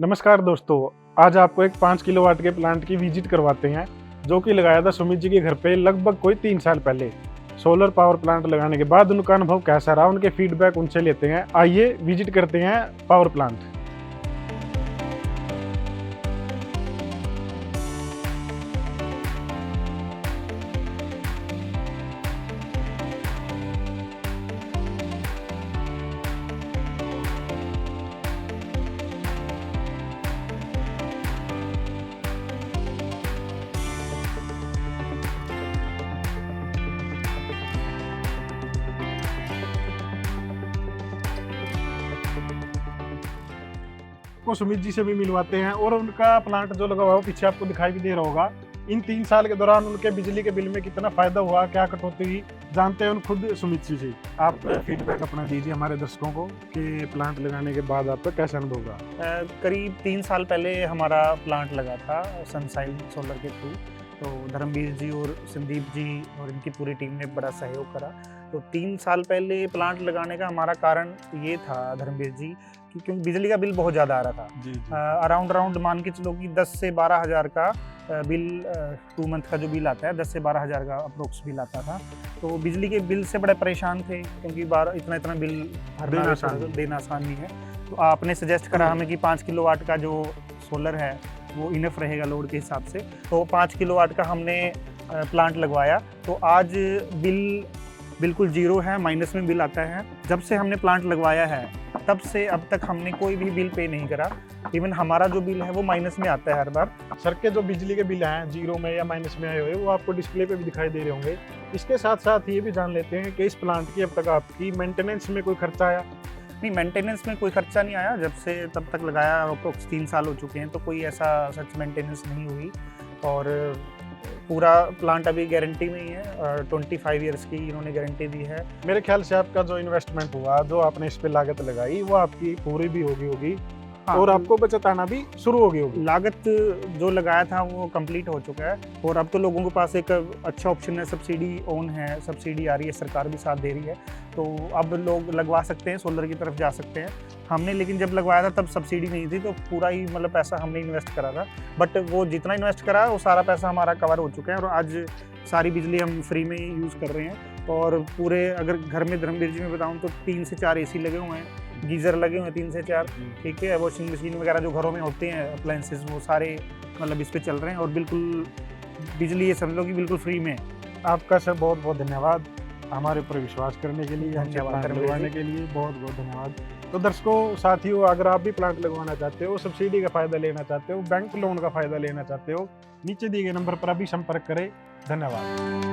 नमस्कार दोस्तों, आज आपको एक 5 किलोवाट के प्लांट की विजिट करवाते हैं जो कि लगाया था सुमित जी के घर पे लगभग कोई 3 साल पहले। सोलर पावर प्लांट लगाने के बाद उनका अनुभव कैसा रहा, उनके फीडबैक उनसे लेते हैं। आइए विजिट करते हैं पावर प्लांट। को सुमित जी से भी मिलवाते हैं और उनका प्लांट जो लगा हुआ है वो पीछे आपको दिखाई भी दे रहा होगा। इन 3 साल के दौरान उनके बिजली के बिल में कितना फायदा हुआ, क्या कटौती हुई, जानते हैं उन खुद सुमित जी से। आप फीडबैक अपना दीजिए हमारे दर्शकों को कि प्लांट लगाने के बाद आपका कैसा अनुभव रहा। करीब 3 साल पहले हमारा प्लांट लगा था सनसाइन सोलर के थ्रू। तो धर्मवीर जी और संदीप जी और इनकी पूरी टीम ने बड़ा सहयोग करा। तो 3 साल पहले प्लांट लगाने का हमारा कारण ये था धर्मवीर जी कि क्योंकि बिजली का बिल बहुत ज़्यादा आ रहा था। अराउंड मान के चलो कि 10 से 12 हज़ार का बिल 2 मंथ का जो बिल आता है 10 से 12 हज़ार का अप्रोक्स बिल आता था। तो बिजली के बिल से बड़े परेशान थे क्योंकि इतना बिल देना आसान नहीं है। तो आपने सजेस्ट करा हमें कि 5 किलोवाट का जो सोलर है वो इनफ रहेगा लोड के हिसाब से। तो 5 किलोवाट का हमने प्लांट लगवाया। तो आज बिल बिल्कुल जीरो है, माइनस में बिल आता है। जब से हमने प्लांट लगवाया है तब से अब तक हमने कोई भी बिल पे नहीं करा। इवन हमारा जो बिल है वो माइनस में आता है हर बार। सर के जो बिजली के बिल हैं जीरो में या माइनस में आए हुए वो आपको डिस्प्ले पे भी दिखाई दे रहे होंगे। इसके साथ साथ ये भी जान लेते हैं कि इस प्लांट की अब तक आपकी मेंटेनेंस में कोई खर्चा आया? नहीं, मेंटेनेंस में कोई खर्चा नहीं आया। जब से तब तक लगाया अप्रोक्स 3 साल हो चुके हैं तो कोई ऐसा सच मेंटेनेंस नहीं हुई। और पूरा प्लांट अभी गारंटी में ही है और 25 इयर्स की इन्होंने गारंटी दी है। मेरे ख्याल से आपका जो इन्वेस्टमेंट हुआ, जो आपने इस पे लागत लगाई, वो आपकी पूरी भी होगी। हाँ, और आपको बचत आना भी शुरू होगी। लागत जो लगाया था वो कंप्लीट हो चुका है और अब तो लोगों के पास एक अच्छा ऑप्शन है, सब्सिडी ऑन है, सब्सिडी आ रही है, सरकार भी साथ दे रही है। तो अब लोग लगवा सकते हैं, सोलर की तरफ जा सकते हैं। हमने लेकिन जब लगवाया था तब सब्सिडी नहीं थी, तो पूरा ही मतलब पैसा हमने इन्वेस्ट करा था। बट वो जितना इन्वेस्ट करा वो सारा पैसा हमारा कवर हो चुका है और आज सारी बिजली हम फ्री में यूज़ कर रहे हैं। और पूरे अगर घर में धर्मवीर जी में बताऊँ तो 3 से 4 AC लगे हुए हैं, गीज़र लगे हुए हैं 3 से 4, ठीक है। वॉशिंग मशीन वगैरह जो घरों में होते हैं अप्लायंसेस वो सारे मतलब इस पे चल रहे हैं और बिल्कुल बिजली ये समझ लो कि बिल्कुल फ्री में। आपका सर बहुत बहुत धन्यवाद हमारे ऊपर विश्वास करने के लिए, हमसे प्लांट लगवाने के लिए बहुत बहुत धन्यवाद। तो दर्शकों साथियों, अगर आप भी प्लांट लगवाना चाहते हो, सब्सिडी का फायदा लेना चाहते हो, बैंक लोन का फायदा लेना चाहते हो, नीचे दिए गए नंबर पर अभी संपर्क करें। धन्यवाद।